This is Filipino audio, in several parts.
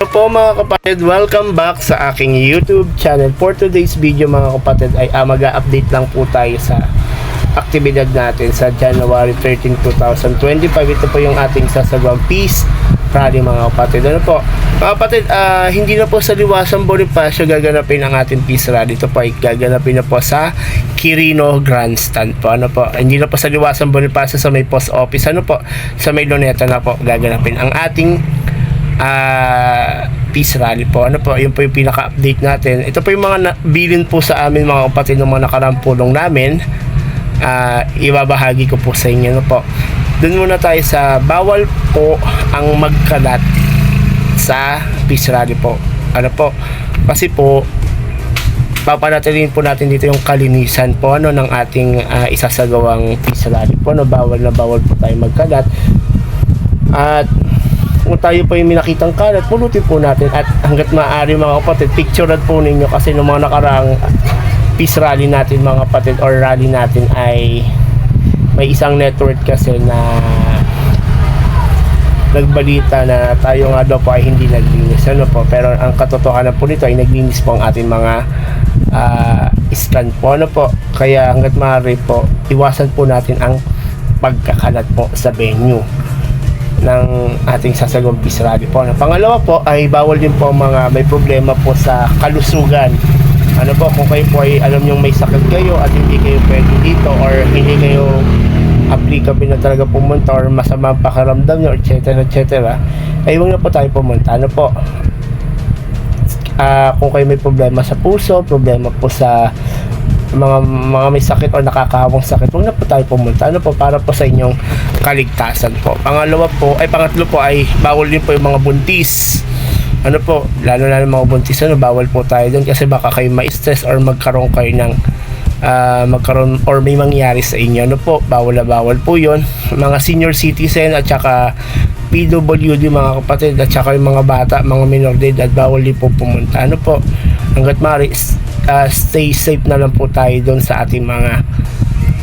So po mga kapatid, welcome back sa aking YouTube channel. For today's video mga kapatid ay mag-update lang po tayo sa aktibidad natin sa January 13, 2025. Ito po yung ating sasagawang Peace Rally mga kapatid. Ano po? Mga kapatid, hindi na po sa Liwasang Bonifacio gaganapin ang ating Peace Rally. Ito po ay gaganapin na po sa Quirino Grandstand po. Ano po? Hindi na po sa Liwasang Bonifacio sa may post office. Ano po? Sa may Luneta na po gaganapin ang ating Peace Rally po. Ano po? Yun po yung pinaka-update natin. Ito po yung mga bilin po sa amin mga kapatid ng mga nakaraang pulong namin. Ibabahagi ko po sa inyo. Ano po? Doon muna tayo sa bawal po ang magkalat sa Peace Rally po. Ano po? Kasi po papanatilihin po natin dito yung kalinisan po ng ating isasagawang Peace Rally po. Bawal na bawal po tayo magkalat. At kung tayo po yung minakitang kalat, pulutin po natin. At hanggat maaari mga kapatid, picturean po ninyo kasi nung mga nakaraang Peace Rally natin mga kapatid or rally natin ay may isang network kasi na nagbalita na tayo nga daw po ay hindi naglinis. Ano po? Pero ang katotohanan po nito ay naglinis po ang ating mga scan po. Ano po? Kaya hanggat maaari po, iwasan po natin ang pagkakalat po sa venue ng ating sasagawang Peace Rally po. Pangalawa po ay bawal din po mga may problema po sa kalusugan. Ano po, kung kayo po ay alam nyo may sakit kayo at hindi kayo pwede dito or hindi kayo applicable na talaga pumunta or masama ang pakiramdam nyo, etc. ay huwag na po tayo pumunta. Ano po, kung kayo may problema sa puso, problema po sa mga may sakit o nakakahawang sakit, huwag na po tayo pumunta. Ano po, para po sa inyong kaligtasan po. Pangatlo po ay bawal din po yung mga buntis. Ano po, lalo na mga buntis, bawal po tayo doon kasi baka kayo ma-stress or magkaroon kayo ng magkaroon or may mangyari sa inyo. Ano po, bawal na bawal po yun. Mga senior citizen at saka PWD mga kapatid at saka yung mga bata, mga minor de edad, bawal din po pumunta. Ano po, hanggat maaari stay safe na lang po tayo doon sa ating mga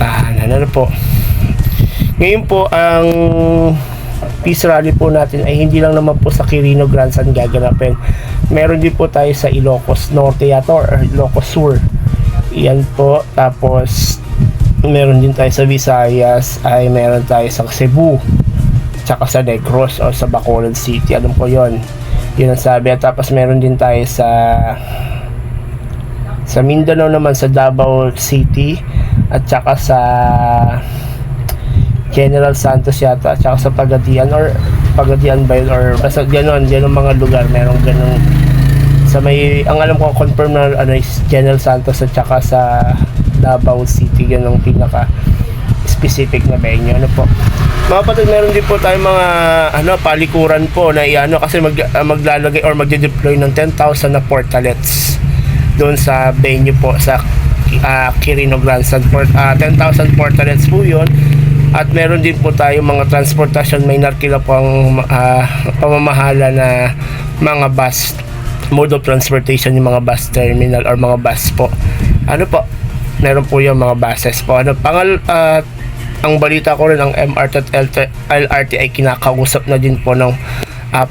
tahanan. Ano po, ngayon po ang Peace Rally po natin ay hindi lang naman po sa Quirino Grandstand gaganapin. Meron din po tayo sa Ilocos Norte yata or Ilocos Sur. Yan po. Tapos meron din tayo sa Visayas, ay meron tayo sa Cebu, tsaka sa Negros o sa Bacolod City. Alam ko yon. Yun ang sabi. At tapos meron din tayo sa Mindanao naman, sa Davao City at saka sa General Santos yata, at saka sa Pagadian or Pagadian ba yun, or basta gano'n mga lugar, merong gano'n sa may, ang alam ko confirm na is General Santos at saka sa Davao City, gano'ng pinaka specific na venue. Ano po mga kapatid, meron din po tayong mga palikuran po na kasi maglalagay or magde-deploy ng 10,000 na portalets doon sa venue po sa Quirino Grandstand. 10,000 portalets po yun. At meron din po tayo mga transportasyon, may narkila po ang pamamahala na mga bus, mode of transportation, yung mga bus terminal or mga bus po. Ano po, meron po yung mga buses po. Ang balita ko rin, ang MRT at LRT ay kinakausap na din po ng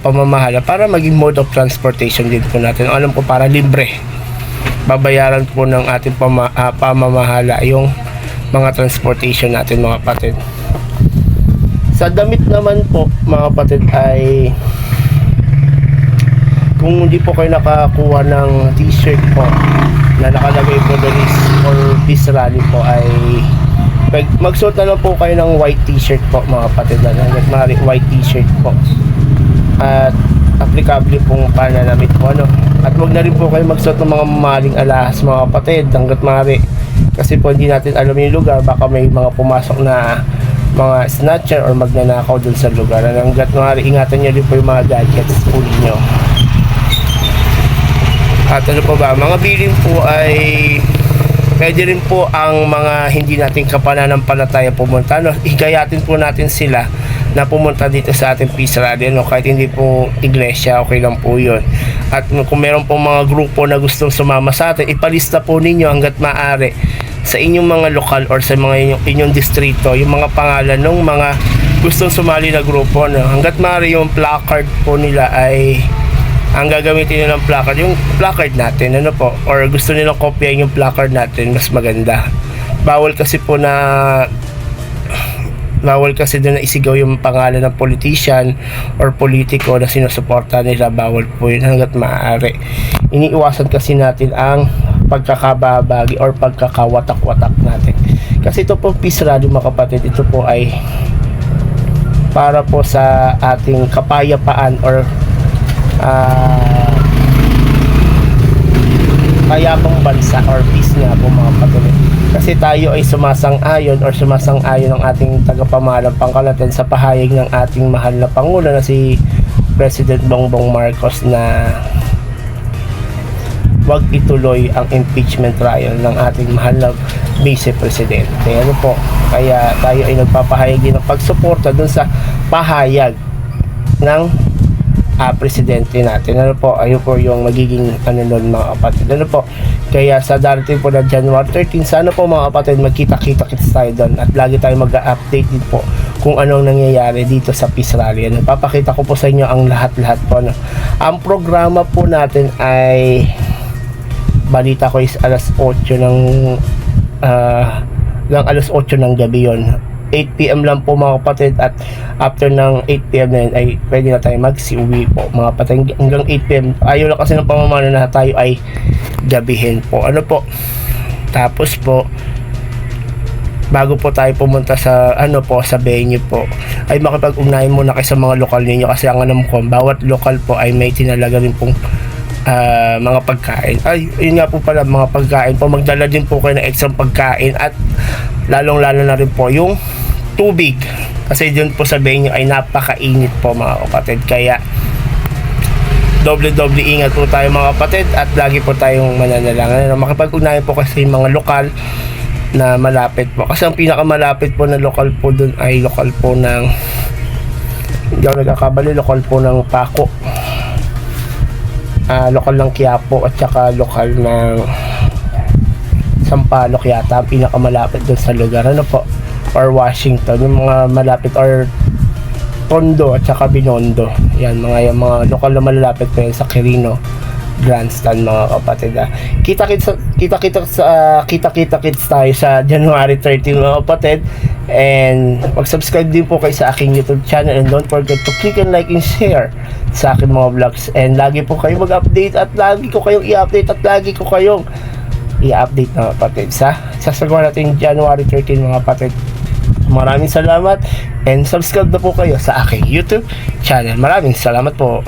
pamamahala para maging mode of transportation din po natin. Alam po, para libre, babayaran po ng ating pamamahala yung mga transportation natin mga kapatid. Sa damit naman po mga kapatid ay kung hindi po kayo nakakuha ng t-shirt po na nakalagay po doon for Peace Rally po ay magsuot na lang po kayo ng white t-shirt po mga kapatid. Hanggat maaari white t-shirt po at applicable pong pananamit po at wag na rin po kayo magsuot ng mga mamahaling alahas mga kapatid hanggat maaari. Kasi po hindi natin alam yung lugar, baka may mga pumasok na mga snatcher or magnanakaw dun sa lugar. Hanggat maaari, ingatan nyo rin po yung mga gadgets po ninyo. At ano po ba, mga bilin po ay pwede rin po ang mga hindi natin kapananampalataya pumunta. Higayatin po natin sila na pumunta dito sa ating Peace Rally. Kahit hindi po iglesia, okay lang po yun. At kung meron po mga grupo na gustong sumama sa atin, ipalista po ninyo hanggat maaari sa inyong mga lokal or sa mga inyong distrito yung mga pangalan ng mga gustong sumali na grupo. Hanggat maaari yung placard po nila ay ang gagamitin nilang placard, yung placard natin, ano po, or gusto nilang kopyahin yung placard natin, mas maganda. Bawal kasi doon na isigaw yung pangalan ng politician or politiko na sinusuporta nila. Bawal po yun hanggat maaari. Iniiwasan kasi natin ang pagkakababagi or pagkakawatak-watak natin. Kasi ito po peace rally mga kapatid, ito po ay para po sa ating kapayapaan or payapang bansa or peace nga po mga kapatid. Kasi tayo ay sumasang-ayon ng ating tagapamahalang pangkalatan sa pahayag ng ating mahal na Pangulo na si President Bongbong Marcos na wag ituloy ang impeachment trial ng ating mahal na Vice Presidente. Ano po? Kaya tayo ay nagpapahayag din ng pagsuporta dun sa pahayag ng presidente natin. Ano po? Ayun po yung magiging nun mga kapatid. Ano po? Kaya sa darating po na January 13, sana po mga kapatid magkita-kita-kits tayo doon at lagi tayo mag-update din po kung anong nangyayari dito sa Peace Rally. Ano, papakita ko po sa inyo ang lahat-lahat po. Ano. Ang programa po natin ay balita ko is alas 8 alas 8 ng gabi yon. 8 PM lang po mga kapatid, at after ng 8 PM na yun ay pwede na tayo magsiuwi po mga kapatid hanggang 8 PM. Ayaw lang kasi ng pamamana na tayo ay gabihin po. Ano po? Tapos po, bago po tayo pumunta sa sa venue po, ay makipag-ugnayan muna kayo sa mga lokal ninyo, kasi ang alam ko bawat lokal po ay may tinalaga rin pong mga pagkain. Ay, yun nga po pala, mga pagkain po. Magdala din po kayo ng extra pagkain, at lalong-lalo na rin po yung tubig. Kasi dun po sa venue ay napakainit po mga kapatid. Kaya doble-doble ingat po tayo mga kapatid, at lagi po tayong mananalangin. Makipag-ugnayan po kasi yung mga lokal na malapit po. Kasi ang pinakamalapit po na lokal po dun ay lokal po ng, hindi ako nagkakabali, lokal po ng Paco. Lokal ng Quiapo at saka lokal ng Sampaloc yata ang pinakamalapit doon sa lugar, ano po, or Washington, yung mga malapit, or Tondo at saka Binondo. Yan, yung mga lokal na malalapit po yan sa Quirino Grandstand mga kapatid. Kita-kita tayo sa January 13 mga kapatid, and mag-subscribe din po kayo sa aking YouTube channel, and don't forget to click and like and share sa aking mga vlogs, and lagi po kayo mag-update, at lagi ko kayong i-update, at lagi ko kayong i-update mga kapatid sa sasagawa natin January 13 mga kapatid. Maraming salamat, and subscribe na po kayo sa aking YouTube channel. Maraming salamat po.